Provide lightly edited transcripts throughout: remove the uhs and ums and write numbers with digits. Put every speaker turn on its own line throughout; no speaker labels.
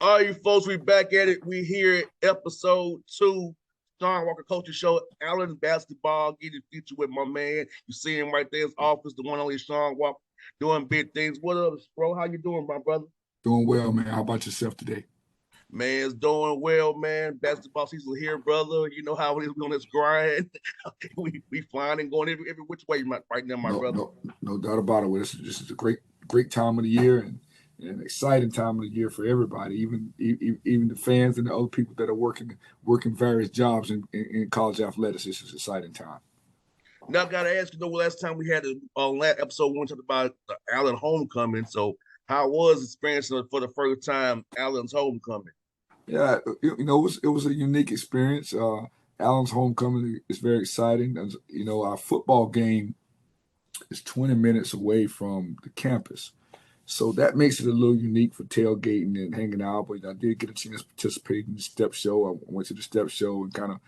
All right, you folks, we back at it. We here at episode 2, Shawn Walker Culture Show, Allen Basketball, getting featured with my man. You see him right there in his office, the one only Shawn Walker, doing big things. What up, bro? How you doing, my brother?
Doing well, man. How about yourself today?
Man's doing well, man. Basketball season here, brother. You know how it is. We on this grind. we flying and going every which way right now, my
No,
brother.
no, no doubt about it. This is a great time of the year and an exciting time of the year for everybody, even the fans and the other people that are working various jobs in college athletics. This is an exciting time.
Now, I gotta ask you, last time we had on last episode, we talked about the Allen homecoming. So, how was experiencing for the first time Allen's homecoming?
Yeah, it was a unique experience. Allen's homecoming is very exciting. Our football game is 20 minutes away from the campus. So that makes it a little unique for tailgating and hanging out. But I did get a chance to participate in the step show. I went to the step show and kind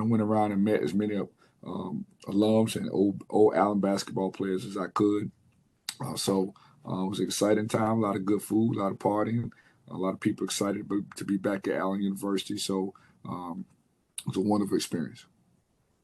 of went around and met as many alums and old Allen basketball players as I could. It was an exciting time. A lot of good food, a lot of partying, a lot of people excited to be back at Allen University. So it was a wonderful experience.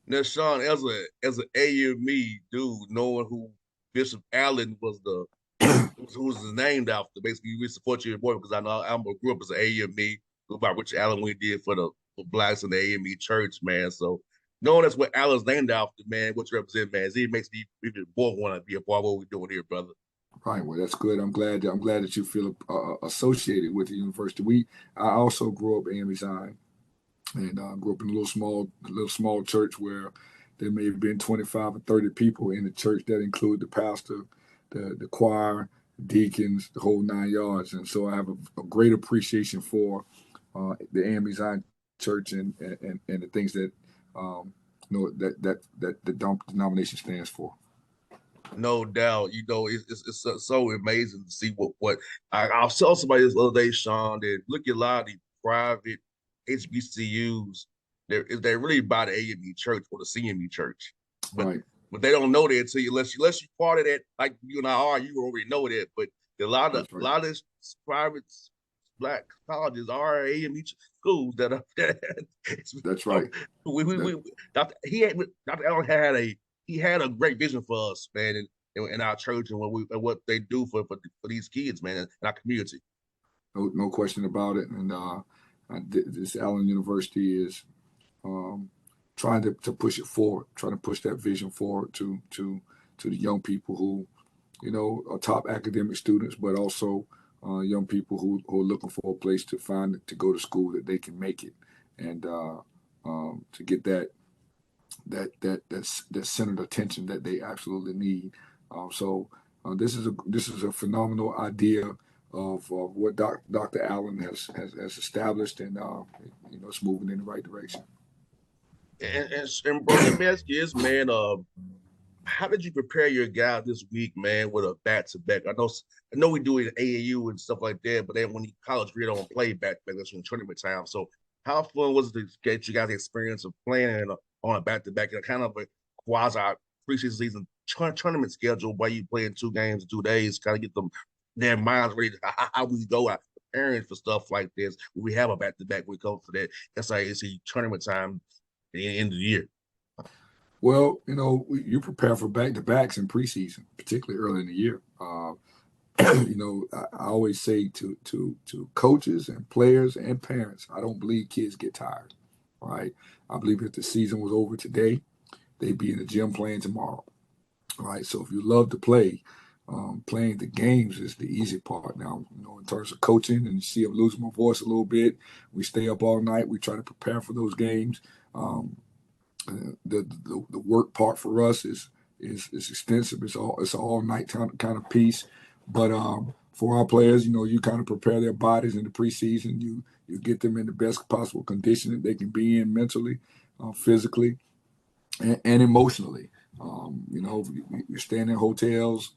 Now, Shawn, as an AME dude, knowing who Bishop Allen was who's named after, basically we support you more because I know I grew up as an AME, about Richard Allen we did for blacks in the AME church, man. So knowing that's what Allen's named after, man, what you represent, man, it makes me even more want to be a part of what we're doing here, brother.
Right. Well, that's good. I'm glad that you feel associated with the university. I also grew up in Amazon and grew up in a little small church where there may have been 25 or 30 people in the church that include the pastor, the choir, deacons, the whole 9 yards. And so I have a great appreciation for the Amazon church and the things that the denomination stands for.
No doubt, it's so amazing to see what I was telling somebody this other day, Shawn, that look at a lot of the private HBCUs. They're really by the AME church or the CME church, but
Right.
but they don't know that until you unless you part of that, like you and I are, you already know that. But a lot of
That's
a
right.
lot of black colleges are AME schools that are that
That's right. That,
we Dr. Allen he had a great vision for us, man, in our church and what they do for these kids, man, in our community.
no question about it. And this Allen University is um, trying to push it forward, trying to push that vision forward to the young people who are top academic students, but also young people who are looking for a place to go to school that they can make it, and to get that centered attention that they absolutely need. This is a phenomenal idea of what Dr. Allen has established, and it's moving in the right direction.
And bro, let me ask you this, man. How did you prepare your guys this week, man, with a back to back? I know we do it in AAU and stuff like that, but then when you college, we don't play back to back. That's when tournament time. So, how fun was it to get you guys the experience of playing on a back to back and kind of a quasi preseason season tournament schedule where you playing 2 games in 2 days, kind of get them their minds ready to how we go out preparing for stuff like this. When we have a back to back, we come to that SIAC tournament time at the end of the year.
Well, you prepare for back to backs in preseason, particularly early in the year. I always say to coaches and players and parents, I don't believe kids get tired. Right? I believe if the season was over today, they'd be in the gym playing tomorrow. Right? So if you love to play, playing the games is the easy part. Now, in terms of coaching, and you see I'm losing my voice a little bit. We stay up all night. We try to prepare for those games. Um, the work part for us is extensive. It's all night kind of piece, but for our players, you kind of prepare their bodies in the preseason. You get them in the best possible condition that they can be in mentally, physically, and emotionally. You're staying in hotels.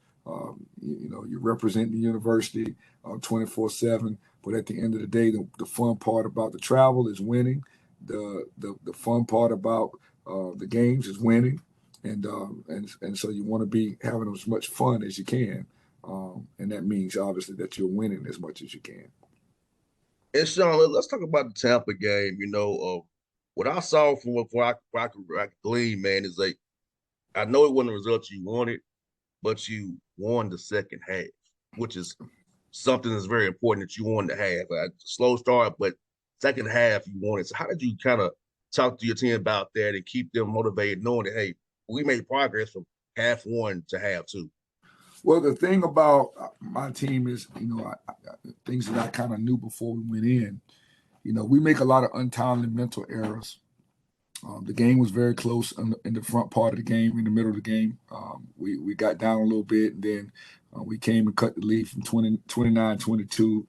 You represent the university 24/7. But at the end of the day, the fun part about the travel is winning. The fun part about the games is winning, and so you want to be having as much fun as you can, and that means obviously that you're winning as much as you can.
And Shawn, let's talk about the Tampa game. What I saw from what I could glean, man, is like I know it wasn't the result you wanted, but you won the second half, which is something that's very important that you wanted to have. A slow start, but second half you wanted. So how did you kind of talk to your team about that and keep them motivated, knowing that hey, we made progress from half one to half two?
Well, the thing about my team is, things that I kind of knew before we went in. We make a lot of untimely mental errors. The game was very close in the front part of the game, in the middle of the game. We got down a little bit, and then we came and cut the lead from 29-22,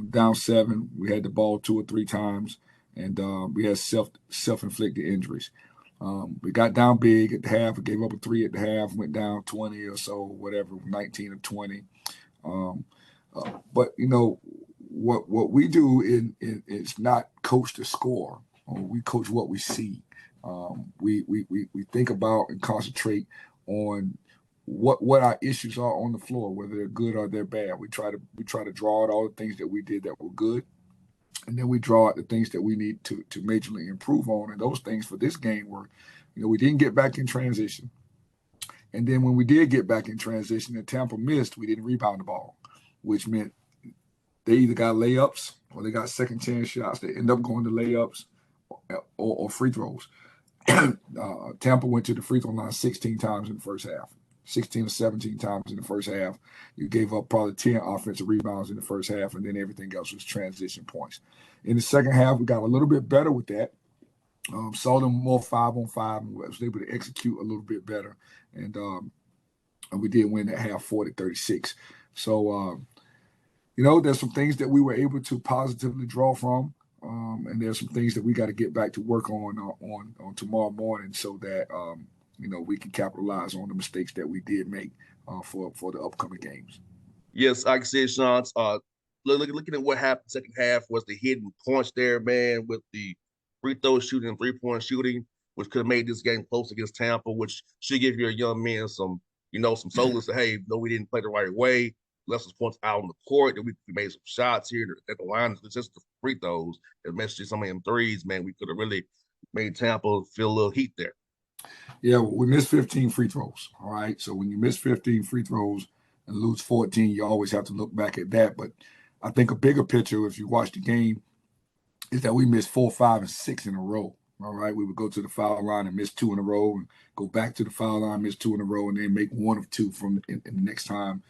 down seven. We had the ball two or three times, and we had self-inflicted injuries. We got down big at the half. We gave up a three at the half, went down 20 or so, whatever, 19 or 20. Um, but what we do is not coach the score. We coach what we see. We think about and concentrate on what our issues are on the floor, whether they're good or they're bad. We try to draw out all the things that we did that were good, and then we draw out the things that we need to majorly improve on. And those things for this game were, we didn't get back in transition, and then when we did get back in transition and Tampa missed, we didn't rebound the ball, which meant they either got layups or they got second chance shots. They end up going to layups or free throws. Tampa went to the free throw line 16 times in the first half, 16 or 17 times in the first half. You gave up probably 10 offensive rebounds in the first half, and then everything else was transition points. In the second half, we got a little bit better with that. Saw them more 5-on-5 and was able to execute a little bit better. And we did win that half 40-36. So, there's some things that we were able to positively draw from. And there's some things that we got to get back to work on tomorrow morning so that we can capitalize on the mistakes that we did make for the upcoming games.
Yes, like I said, Sean. Looking at what happened second half was the hidden points there, man, with the free throw shooting and 3-point shooting, which could have made this game close against Tampa, which should give your young men some solace. That, hey, no, we didn't play the right way. Left some points out on the court. That we made some shots here at the line. It's just the free throws, especially some of them threes, man. We could have really made Tampa feel a little heat there.
Yeah, well, we missed 15 free throws. All right. So when you miss 15 free throws and lose 14, you always have to look back at that. But I think a bigger picture, if you watch the game, is that we missed 4, 5, and 6 in a row. All right. We would go to the foul line and miss two in a row and go back to the foul line, miss two in a row, and then make one of two in the next time.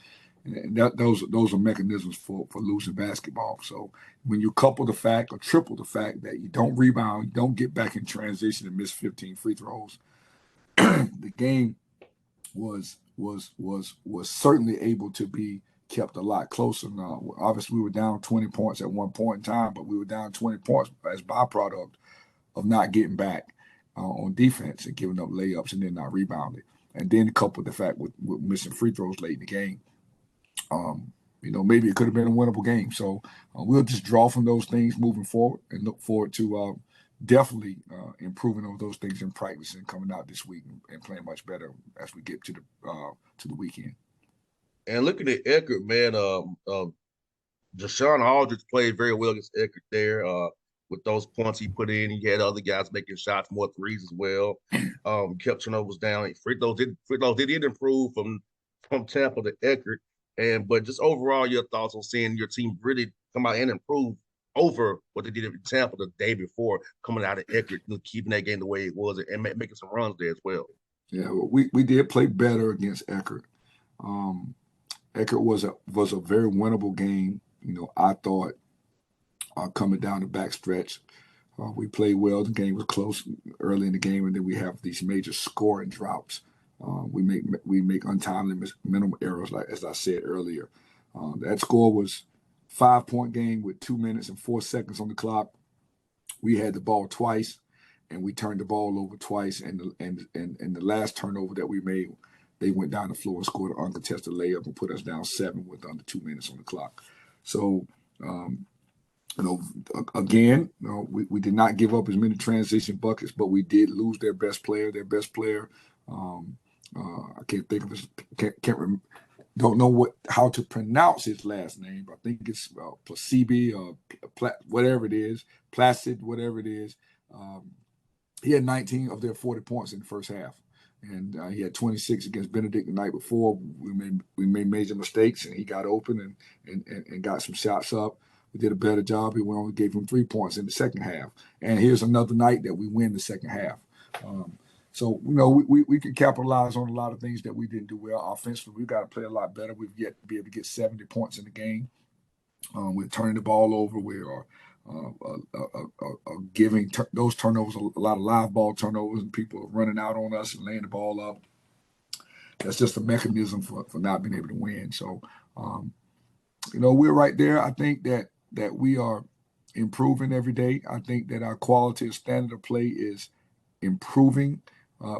And those are mechanisms for losing basketball. So when you couple the fact or triple the fact that you don't rebound, you don't get back in transition and miss 15 free throws, the game was certainly able to be kept a lot closer. Now, obviously, we were down 20 points at one point in time, but we were down 20 points as byproduct of not getting back on defense and giving up layups and then not rebounding. And then couple the fact with missing free throws late in the game. Maybe it could have been a winnable game. So we'll just draw from those things moving forward and look forward to definitely improving on those things in practice and coming out this week and playing much better as we get to the weekend.
And looking at Eckert, man, Deshaun Aldridge played very well against Eckert there. With those points he put in, he had other guys making shots, more threes as well. Kept turnovers down. Free throws did improve from Tampa to Eckert. But just overall, your thoughts on seeing your team really come out and improve over what they did in Tampa the day before, coming out of Eckert, keeping that game the way it was, and making some runs there as well.
Yeah, well, we did play better against Eckert. Um, Eckert was a very winnable game. I thought coming down the back stretch, we played well. The game was close early in the game, and then we have these major scoring droughts. We make untimely mental errors, like as I said earlier. That score was 5-point game with 2 minutes and 4 seconds on the clock. We had the ball twice, and we turned the ball over twice. And the last turnover that we made, they went down the floor and scored an uncontested layup and put us down 7 with under 2 minutes on the clock. So, again, we did not give up as many transition buckets, but we did lose their best player. I can't think of his can't don't know how to pronounce his last name. I think it's Placebe or whatever it is, Placid, whatever it is. Um, he had 19 of their 40 points in the first half, and he had 26 against Benedict the night before. We made major mistakes, and he got open and got some shots up. We did a better job. We only gave him 3 points in the second half. And here's another night that we win the second half. So, we can capitalize on a lot of things that we didn't do well offensively. We've got to play a lot better. We've yet to be able to get 70 points in the game. We're turning the ball over. We are giving those turnovers, a lot of live ball turnovers, and people are running out on us and laying the ball up. That's just a mechanism for not being able to win. So, we're right there. I think that we are improving every day. I think that our quality of standard of play is improving,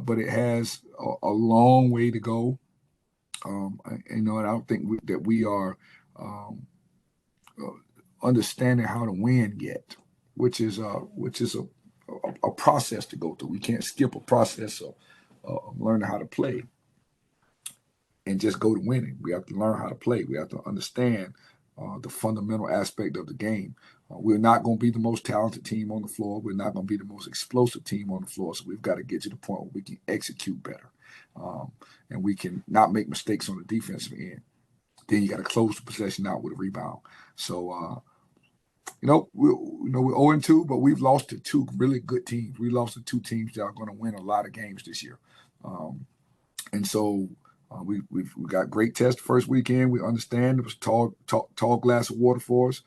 but it has a long way to go. And I don't think that we are understanding how to win yet, which is a process to go through. We can't skip a process of learning how to play and just go to winning. We have to learn how to play. We have to understand the fundamental aspect of the game. We're not going to be the most talented team on the floor. We're not going to be the most explosive team on the floor. So we've got to get to the point where we can execute better, and we can not make mistakes on the defensive end. Then you got to close the possession out with a rebound. So, we're 0-2, but we've lost to two really good teams. We lost to two teams that are going to win a lot of games this year, and so. We've got great test first weekend. We understand it was tall glass of water for us.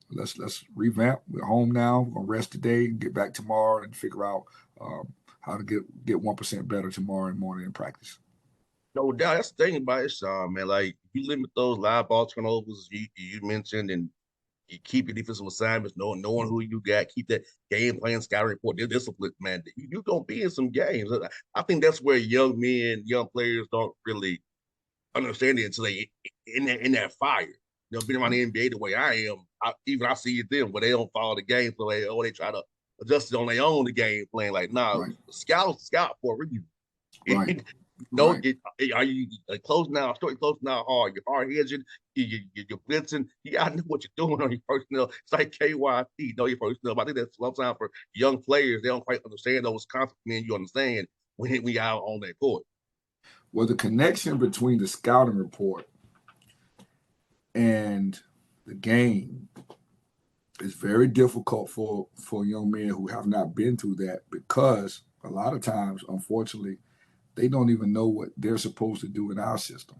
Let's revamp. We're home now. We're gonna rest today and get back tomorrow and figure out how to get 1% better tomorrow morning in practice.
No doubt. That's the thing about it, Shawn, man. Like you limit those live ball turnovers you mentioned, and you keep your defensive assignments, knowing who you got, keep that game plan, scouting report, their discipline, man. You're gonna be in some games. I think that's where young players don't really understand it until they in that fire. Being around the NBA the way I am, I see it them where they don't follow the game, so they try to adjust it on their own the game plan. Like, nah,
Right.
scout for a reason.
Right.
No,
Right.
are you closing out, short closing out hard? You're hard hedging, you're blitzing. You gotta know what you're doing on your personnel. It's like KYP, know your personnel. But I think that's sometimes for young players, they don't quite understand those concepts. Man, you understand when we out on that court.
Well, the connection between the scouting report and the game is very difficult for young men who have not been through that, because a lot of times, unfortunately, they don't even know what they're supposed to do in our system,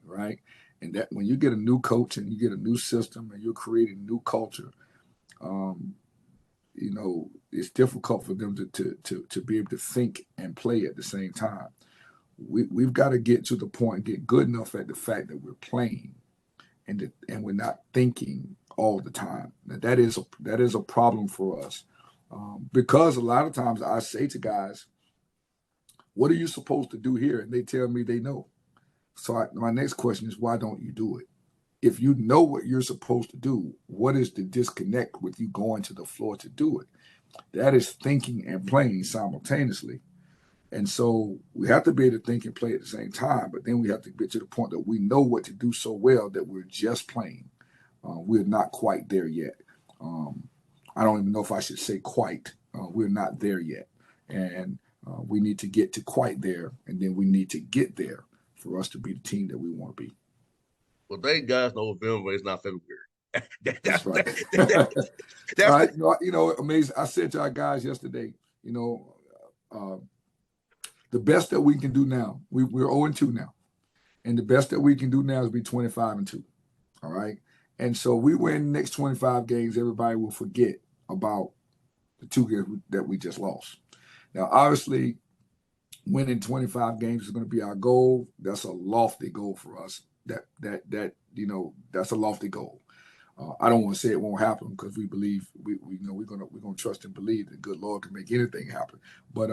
right? And that when you get a new coach and you get a new system and you're creating new culture, um, it's difficult for them to be able to think and play at the same time. We've got to get to the point and get good enough at the fact that we're playing and we're not thinking all the time. Now, that is a problem for us, because a lot of times I say to guys, what are you supposed to do here? And they tell me they know. So my next question is, why don't you do it? If you know what you're supposed to do, what is the disconnect with you going to the floor to do it? That is thinking and playing simultaneously. And so we have to be able to think and play at the same time, but then we have to get to the point that we know what to do so well that we're just playing. We're not quite there yet. I don't even know if I should say quite. We're not there yet. And we need to get to quite there, and then we need to get there for us to be the team that we want to be.
Well, thank God November is not February.
That's right.
That's
Amazing. I said to our guys yesterday, uh, the best that we can do now, we're 0-2 now. And the best that we can do now is be 25-2. All right. And so we win the next 25 games, everybody will forget about the two games that we just lost. Now, obviously, winning 25 games is going to be our goal. That's a lofty goal for us. That's a lofty goal. I don't want to say it won't happen, because we believe we're gonna trust and believe that good Lord can make anything happen. But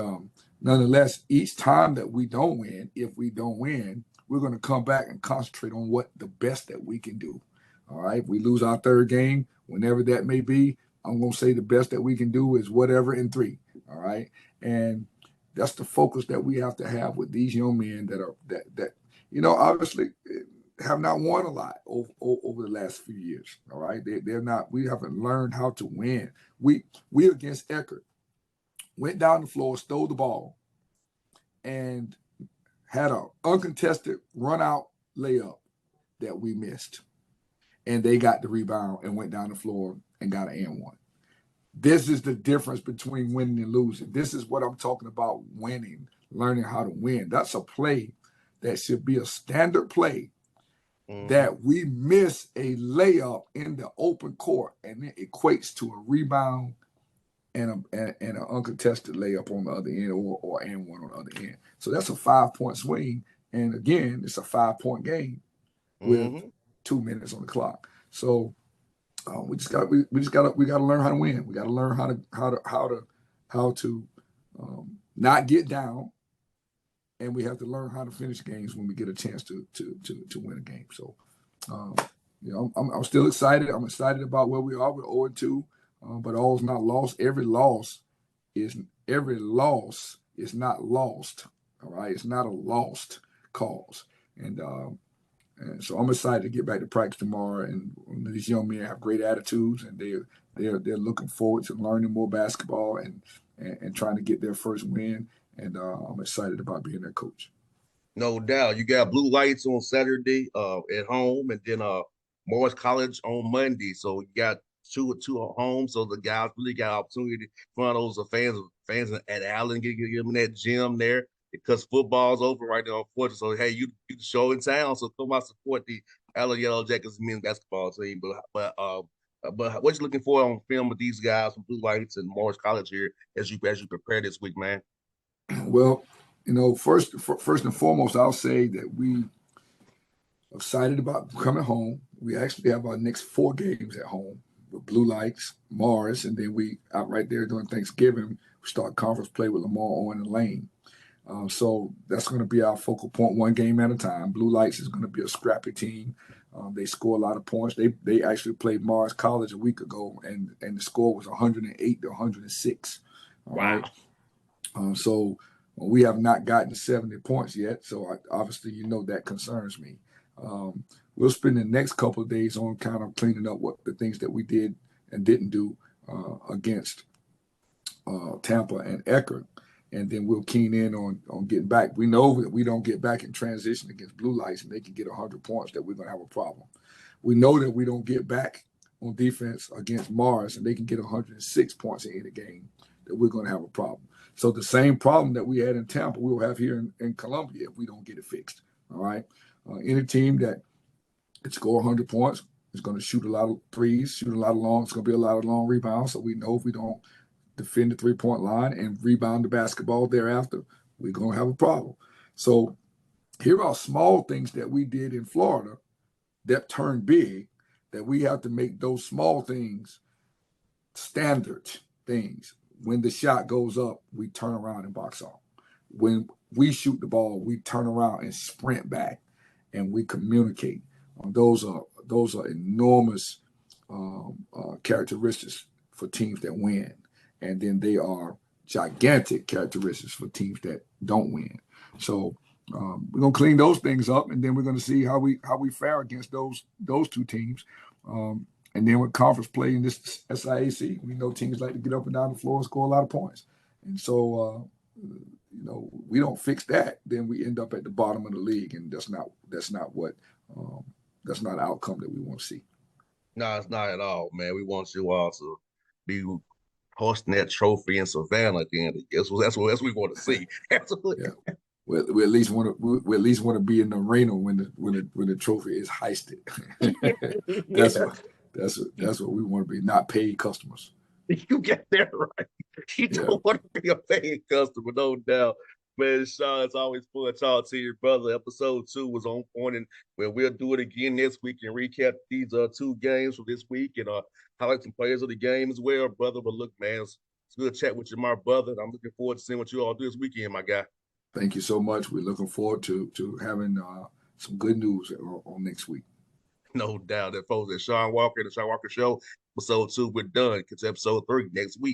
nonetheless, each time that we don't win, if we don't win, we're gonna come back and concentrate on what the best that we can do. All right. If we lose our third game, whenever that may be, I'm gonna say the best that we can do is whatever in 3. All right. And that's the focus that we have to have with these young men that obviously have not won a lot over the last few years. All right, they're not. We haven't learned how to win. We against Eckerd went down the floor, stole the ball, and had an uncontested run out layup that we missed, and they got the rebound and went down the floor and got an and one. This is the difference between winning and losing. This is what I'm talking about: winning, learning how to win. That's a play that should be a standard play
Mm-hmm.
that we miss a layup in the open court and it equates to a rebound and an uncontested layup on the other end or and one on the other end. So that's a 5 point swing. And again, it's a 5 point game with
Mm-hmm.
2 minutes on the clock. So we got to learn how to win. We got to learn how to not get down, and we have to learn how to finish games when we get a chance to win a game. So um, I'm still excited. I'm excited about where we are. We're 0-2, but all's not lost. Is every loss is not lost. All right, it's not a lost cause, and so I'm excited to get back to practice tomorrow. And these young men have great attitudes, and they're looking forward to learning more basketball and trying to get their first win. And I'm excited about being their coach.
No doubt. You got Blue Lights on Saturday at home, and then Morris College on Monday. So you got two at home. So the guys really got opportunity in front of those fans at Allen, get them in that gym there because football's over right now, unfortunately. So hey, you the show in town, so come out support the Allen Yellow Jackets men's basketball team. But what you looking for on film with these guys from Blue Lights and Morris College here as you prepare this week, man?
Well, first and foremost, I'll say that we excited about coming home. We actually have our next 4 games at home with Blue Lights, Morris, and then we out right there during Thanksgiving. We start conference play with Lamar, Owen, and Lane. So that's going to be our focal point, 1 game at a time. Blue Lights is going to be a scrappy team. They score a lot of points. They actually played Morris College a week ago, and the score was 108 to 106. All
Wow.
right. So we have not gotten 70 points yet. So obviously, that concerns me. Um, we'll spend the next couple of days on kind of cleaning up what the things that we did and didn't do against Tampa and Eckerd, and then we'll keen in on getting back. We know that we don't get back in transition against Blue Lights and they can get 100 points, that we're going to have a problem. We know that we don't get back on defense against Mars and they can get 106 points in any game, that we're going to have a problem. So the same problem that we had in Tampa, we'll have here in Columbia if we don't get it fixed. All right. Any team that can score 100 points is going to shoot a lot of threes, shoot a lot of long. It's going to be a lot of long rebounds. So we know if we don't defend the 3 point line and rebound the basketball thereafter, we're going to have a problem. So here are small things that we did in Florida that turned big, that we have to make those small things standard things. When the shot goes up, we turn around and box off. When we shoot the ball, we turn around and sprint back, and we communicate. Those are enormous characteristics for teams that win, and then they are gigantic characteristics for teams that don't win. So we're gonna clean those things up, and then we're gonna see how we fare against those 2 teams. And then with conference play in this SIAC, we know teams like to get up and down the floor and score a lot of points. And so, we don't fix that, then we end up at the bottom of the league, and um, that's not the outcome that we want to see.
No, it's not at all, man. We want you all to be hosting that trophy in Savannah again. That's what we want to see.
Yeah,
Absolutely.
we at least want to we at least want to be in the arena when the trophy is heisted. that's
Yeah,
what that's what we want to be, not paid customers.
you get that right. You
Yeah,
don't want to be a paying customer, no doubt. Man, Shawn, it's always fun talking to you, brother. Episode 2 was on point, and we'll do it again next week and recap these 2 games from this week and highlight some players of the game as well, brother. But look, man, it's good chat with you, my brother. I'm looking forward to seeing what you all do this weekend, my guy.
thank you so much. We're looking forward to having some good news on next week.
No doubt that folks at Shawn Walker, the Shawn Walker Show, episode 2, we're done. It's episode 3 next week.